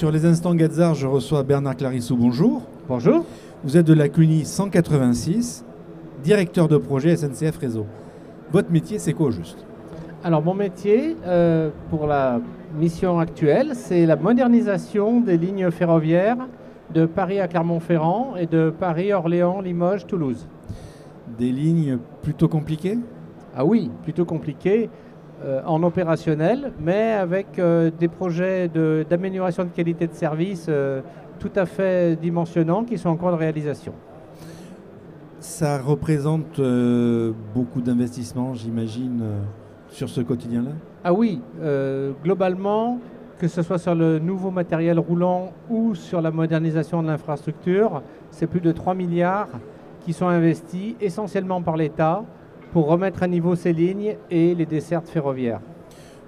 Sur les instants Gazard, je reçois Bernard Clarissou. Bonjour. Bonjour. Vous êtes de la CUNY 186, directeur de projet SNCF Réseau. Votre métier, c'est quoi au juste? Alors mon métier, pour la mission actuelle, c'est la modernisation des lignes ferroviaires de Paris à Clermont-Ferrand et de Paris, Orléans, Limoges, Toulouse. Des lignes plutôt compliquées? Ah oui, plutôt compliqué en opérationnel, mais avec des projets d'amélioration de qualité de service tout à fait dimensionnants qui sont en cours de réalisation. Ça représente beaucoup d'investissements, j'imagine, sur ce quotidien-là? Ah oui, globalement, que ce soit sur le nouveau matériel roulant ou sur la modernisation de l'infrastructure, c'est plus de 3 milliards qui sont investis essentiellement par l'État pour remettre à niveau ces lignes et les dessertes ferroviaires.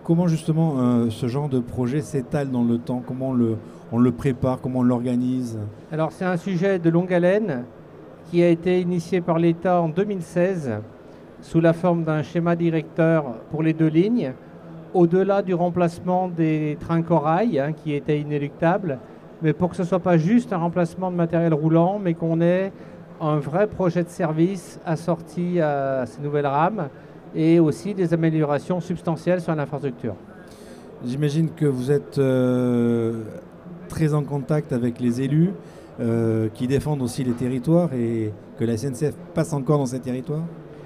Comment justement ce genre de projet s'étale dans le temps? Comment on le prépare? Comment on l'organise? Alors c'est un sujet de longue haleine qui a été initié par l'État en 2016 sous la forme d'un schéma directeur pour les deux lignes, au-delà du remplacement des trains corail qui était inéluctable, mais pour que ce ne soit pas juste un remplacement de matériel roulant, mais qu'on ait un vrai projet de service assorti à ces nouvelles rames et aussi des améliorations substantielles sur l'infrastructure. J'imagine que vous êtes très en contact avec les élus qui défendent aussi les territoires et que la SNCF passe encore dans ces territoires?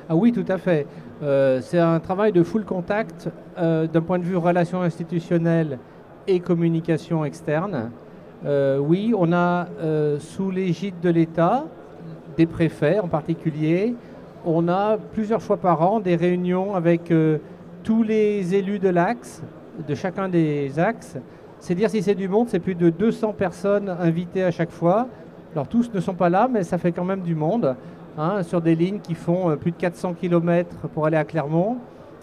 Ah oui, tout à fait. C'est un travail de full contact d'un point de vue relations institutionnelles et communication externe. Oui, on a sous l'égide de l'État, des préfets en particulier, on a plusieurs fois par an des réunions avec tous les élus de l'axe, de chacun des axes. C'est dire si c'est du monde, c'est plus de 200 personnes invitées à chaque fois. Alors tous ne sont pas là, mais ça fait quand même du monde, sur des lignes qui font plus de 400 km pour aller à Clermont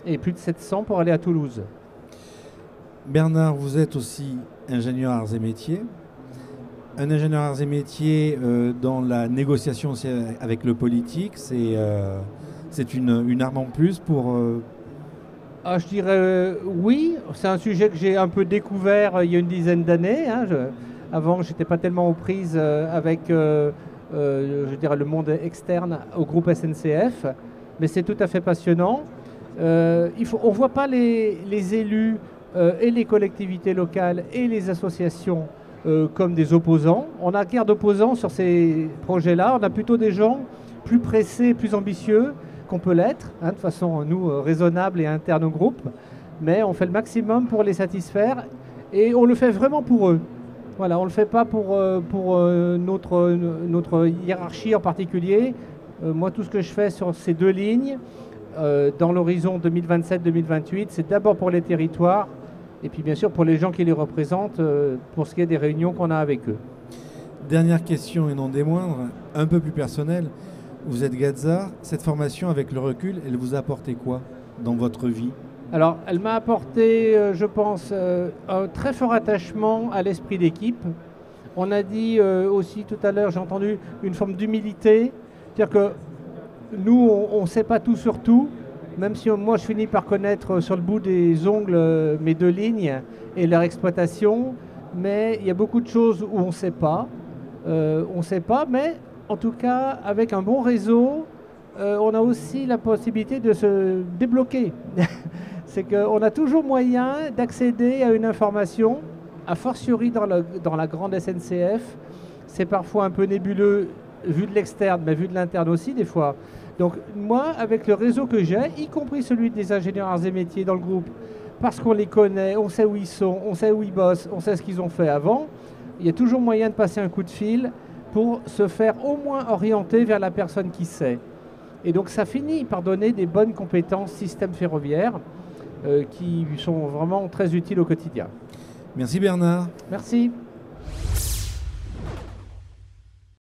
et plus de 700 pour aller à Toulouse. Bernard, vous êtes aussi ingénieur arts et métiers. Un ingénieur arts et métiers dans la négociation aussi avec le politique, c'est une arme en plus pour... Je dirais oui, c'est un sujet que j'ai un peu découvert il y a une dizaine d'années. Avant, je n'étais pas tellement aux prises avec je dirais, le monde externe au groupe SNCF, mais c'est tout à fait passionnant. On ne voit pas les élus et les collectivités locales et les associations comme des opposants. On n'a guère d'opposants sur ces projets-là. On a plutôt des gens plus pressés, plus ambitieux qu'on peut l'être, de façon, nous, raisonnable et interne au groupe. Mais on fait le maximum pour les satisfaire et on le fait vraiment pour eux. Voilà, on ne le fait pas pour notre hiérarchie en particulier. Moi, tout ce que je fais sur ces deux lignes, dans l'horizon 2027-2028, c'est d'abord pour les territoires et puis bien sûr pour les gens qui les représentent, pour ce qui est des réunions qu'on a avec eux. Dernière question et non des moindres, un peu plus personnelle. Vous êtes Gazard, cette formation avec le recul, elle vous a apporté quoi dans votre vie? Alors, elle m'a apporté, je pense, un très fort attachement à l'esprit d'équipe. On a dit aussi tout à l'heure, j'ai entendu une forme d'humilité, c'est-à-dire que nous, on ne sait pas tout sur tout, même si moi je finis par connaître sur le bout des ongles mes deux lignes et leur exploitation, mais il y a beaucoup de choses où on ne sait pas. On ne sait pas, mais en tout cas, avec un bon réseau, on a aussi la possibilité de se débloquer. C'est qu'on a toujours moyen d'accéder à une information, a fortiori dans la grande SNCF. C'est parfois un peu nébuleux vu de l'externe, mais vu de l'interne aussi des fois. Donc moi, avec le réseau que j'ai, y compris celui des ingénieurs arts et métiers dans le groupe, parce qu'on les connaît, on sait où ils sont, on sait où ils bossent, on sait ce qu'ils ont fait avant, il y a toujours moyen de passer un coup de fil pour se faire au moins orienter vers la personne qui sait. Et donc ça finit par donner des bonnes compétences système ferroviaire qui sont vraiment très utiles au quotidien. Merci Bernard. Merci.